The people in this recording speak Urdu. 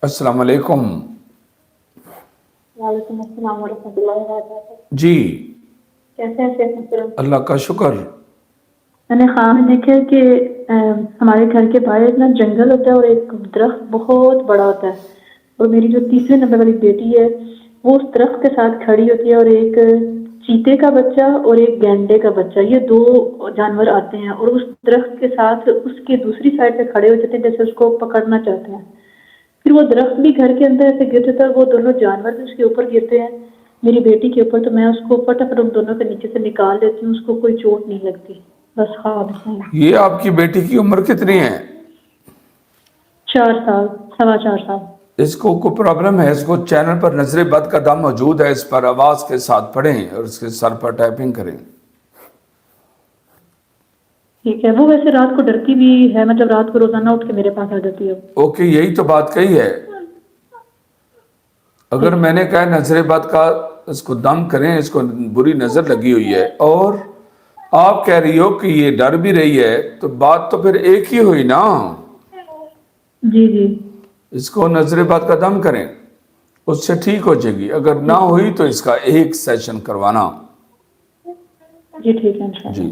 السلام علیکم۔ وعلیکم السلام ورحمۃ اللہ وبرکاتہ۔ جی کیسے ہیں شیخ محترم؟ اللہ کا شکر۔ میں نے خواب میں دیکھا ہے کہ ہمارے گھر کے باہر نا جنگل ہوتا ہے اور ایک درخت بہت بڑا ہوتا ہے، اور میری جو تیسرے نمبر والی بیٹی ہے وہ اس درخت کے ساتھ کھڑی ہوتی ہے، اور ایک چیتے کا بچہ اور ایک گینڈے کا بچہ، یہ دو جانور آتے ہیں اور اس درخت کے ساتھ اس کی دوسری سائڈ پہ کھڑے ہو جاتے ہیں جیسے اس کو پکڑنا چاہتے ہیں۔ پھر وہ درخت بھی گھر کے اندر ایسے گر جاتا ہے، وہ دونوں جانور بھی اس کے اوپر گرتے ہیں میری بیٹی کے اوپر، تو میں اس کو فٹافٹ ان دونوں کے نیچے سے نکال دیتی ہوں، اس کو کوئی چوٹ نہیں لگتی۔ بس خواب ہیں۔ یہ آپ کی بیٹی کی عمر کتنی ہے؟ 4 سال، 4.25 سال۔ اس کو کوئی پرابلم ہے؟ اس کو چینل پر نظر بد کا دم موجود ہے، اس پر آواز کے ساتھ پڑھیں اور اس کے سر پر ٹائپنگ کریں۔ ٹھیک ہے، وہ ویسے رات کو ڈرتی بھی ہے، مطلب رات کو روزانہ اٹھ کے میرے پاس آ جاتی ہے۔ اوکے، یہی تو بات کہی ہے۔ اگر میں نے کہا نظر بد کا اس کو دم کریں، اس کو بری نظر لگی ہوئی ہے، اور آپ کہہ رہی ہو کہ یہ ڈر بھی رہی ہے، تو بات تو پھر ایک ہی ہوئی نا۔ جی جی اس کو نظر بد کا دم کریں، اس سے ٹھیک ہو جائے گی۔ اگر نہ ٹھیک ہوئی تو اس کا ایک سیشن کروانا۔ جی ٹھیک ہے انشاءاللہ۔ جی